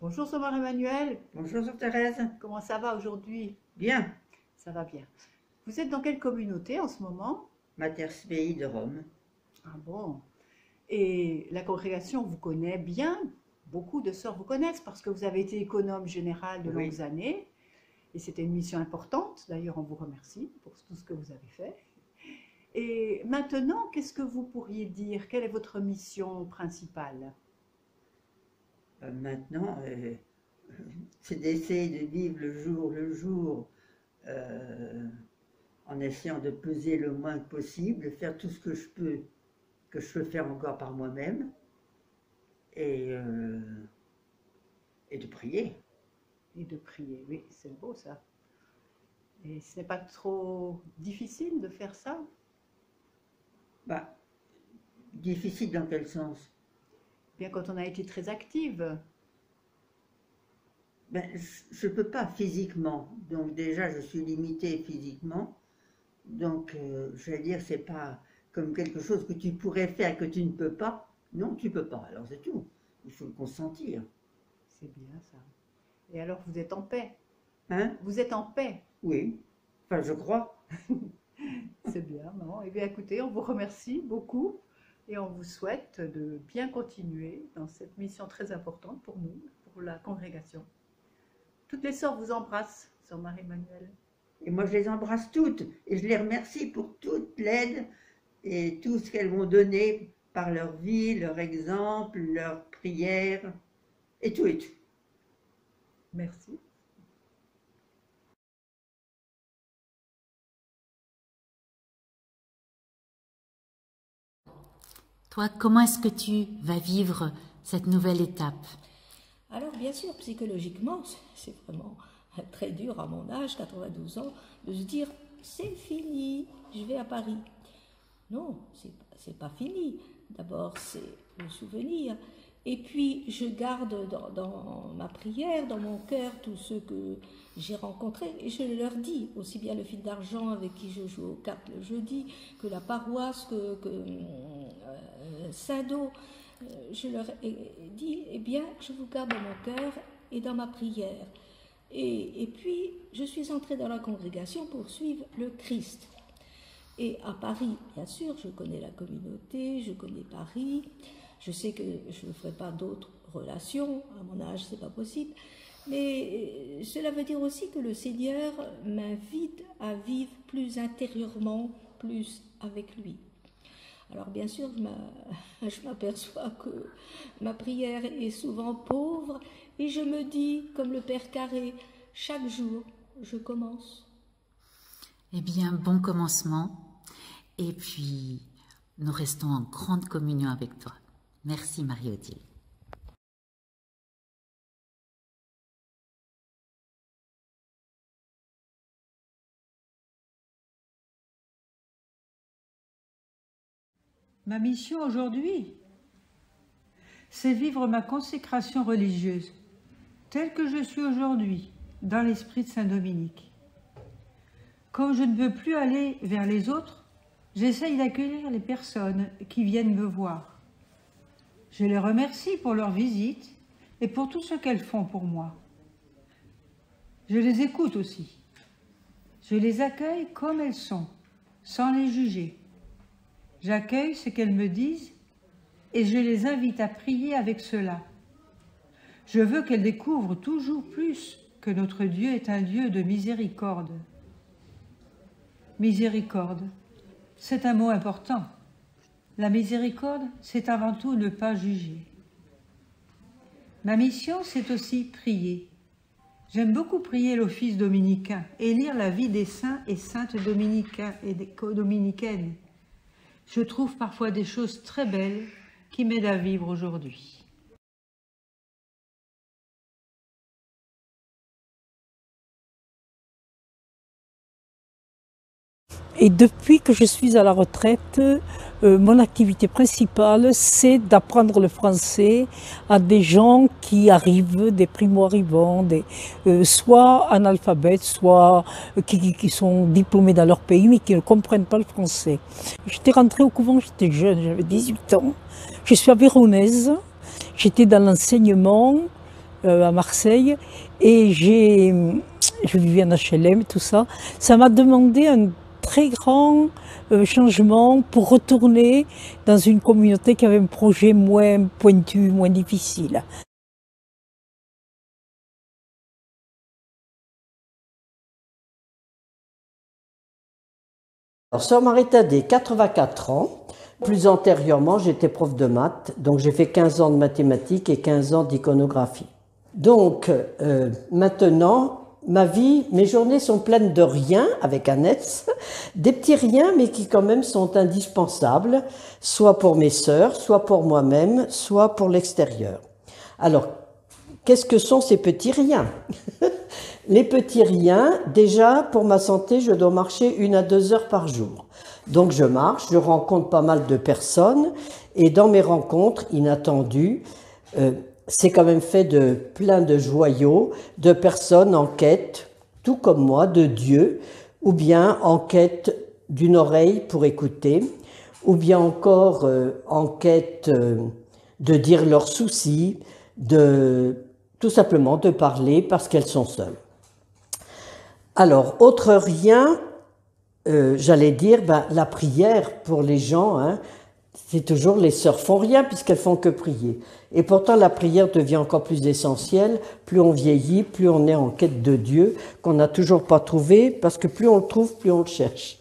Bonjour Sœur Marie-Emmanuelle, Bonjour Sœur Thérèse. comment ça va aujourd'hui? Bien, Ça va bien. Vous êtes dans quelle communauté en ce moment? Mater Spei de Rome. Ah bon. Et la congrégation vous connaît bien, beaucoup de sœurs vous connaissent parce que vous avez été économe général de Oui. longues années. Et c'était une mission importante, d'ailleurs on vous remercie pour tout ce que vous avez fait. Et maintenant, qu'est-ce que vous pourriez dire? Quelle est votre mission principale? Maintenant, c'est d'essayer de vivre le jour en essayant de peser le moins possible, de faire tout ce que je peux faire encore par moi-même, et de prier. Et de prier, oui, c'est beau ça. Et ce n'est pas trop difficile de faire ça? Bah, difficile dans quel sens? Bien quand on a été très active. Ben, je ne peux pas physiquement, donc déjà je suis limitée physiquement, donc je vais dire c'est pas comme quelque chose que tu pourrais faire que tu ne peux pas. Non, tu peux pas, alors c'est tout, il faut le consentir. C'est bien ça. Et alors vous êtes en paix? Hein? Vous êtes en paix? Oui, enfin je crois. C'est bien, non? Eh bien écoutez, on vous remercie beaucoup et on vous souhaite de bien continuer dans cette mission très importante pour nous, pour la congrégation. Toutes les sœurs vous embrassent, Sœur Marie-Emmanuelle. Et moi je les embrasse toutes, et je les remercie pour toute l'aide et tout ce qu'elles m'ont donné par leur vie, leur exemple, leur prière, et tout et tout. Merci. Toi, comment est-ce que tu vas vivre cette nouvelle étape? Alors, bien sûr, psychologiquement, c'est vraiment très dur à mon âge, 92 ans, de se dire c'est fini, je vais à Paris. Non, c'est pas fini. D'abord, c'est le souvenir. Et puis, je garde dans ma prière, dans mon cœur, tous ceux que j'ai rencontrés. Et je leur dis, aussi bien le fil d'argent avec qui je joue aux cartes le jeudi, que la paroisse, que Saint-Do. Je leur ai dit, eh bien, je vous garde dans mon cœur et dans ma prière. Et puis, je suis entrée dans la congrégation pour suivre le Christ. Et à Paris, bien sûr, je connais la communauté, je connais Paris. Je sais que je ne ferai pas d'autres relations, à mon âge, c'est pas possible. Mais cela veut dire aussi que le Seigneur m'invite à vivre plus intérieurement, plus avec lui. Alors bien sûr, je m'aperçois que ma prière est souvent pauvre et je me dis, comme le Père Carré, chaque jour, je commence. Eh bien, bon commencement. Et puis, nous restons en grande communion avec toi. Merci Marie-Odile. Ma mission aujourd'hui, c'est vivre ma consécration religieuse, telle que je suis aujourd'hui, dans l'esprit de Saint-Dominique. Comme je ne veux plus aller vers les autres, j'essaye d'accueillir les personnes qui viennent me voir. Je les remercie pour leur visite et pour tout ce qu'elles font pour moi. Je les écoute aussi. Je les accueille comme elles sont, sans les juger. J'accueille ce qu'elles me disent et je les invite à prier avec cela. Je veux qu'elles découvrent toujours plus que notre Dieu est un Dieu de miséricorde. Miséricorde, c'est un mot important. La miséricorde, c'est avant tout ne pas juger. Ma mission, c'est aussi prier. J'aime beaucoup prier l'office dominicain et lire la vie des saints et saintes dominicains et des dominicaines. Je trouve parfois des choses très belles qui m'aident à vivre aujourd'hui. Et depuis que je suis à la retraite, mon activité principale, c'est d'apprendre le français à des gens qui arrivent, des primo-arrivants, soit analphabètes, soit qui sont diplômés dans leur pays, mais qui ne comprennent pas le français. J'étais rentrée au couvent, j'étais jeune, j'avais 18 ans. Je suis à Véronèse, j'étais dans l'enseignement à Marseille, et je vivais en HLM, tout ça. Ça m'a demandé un très grand changement pour retourner dans une communauté qui avait un projet moins pointu, moins difficile. Alors, Sœur Marie-Thaddée, 84 ans. Plus antérieurement, j'étais prof de maths, donc j'ai fait 15 ans de mathématiques et 15 ans d'iconographie. Donc, maintenant, ma vie, mes journées sont pleines de rien, avec un S, des petits riens, mais qui quand même sont indispensables, soit pour mes sœurs, soit pour moi-même, soit pour l'extérieur. Alors, qu'est-ce que sont ces petits riens? Les petits riens, déjà, pour ma santé, je dois marcher 1 à 2 heures par jour. Donc je marche, je rencontre pas mal de personnes, et dans mes rencontres inattendues, c'est quand même fait de plein de joyaux, de personnes en quête, tout comme moi, de Dieu, ou bien en quête d'une oreille pour écouter, ou bien encore en quête de dire leurs soucis, tout simplement de parler parce qu'elles sont seules. Alors, autre rien, j'allais dire, la prière pour les gens, hein, c'est toujours les sœurs font rien puisqu'elles font que prier. Et pourtant, la prière devient encore plus essentielle. Plus on vieillit, plus on est en quête de Dieu, qu'on n'a toujours pas trouvé, parce que plus on le trouve, plus on le cherche.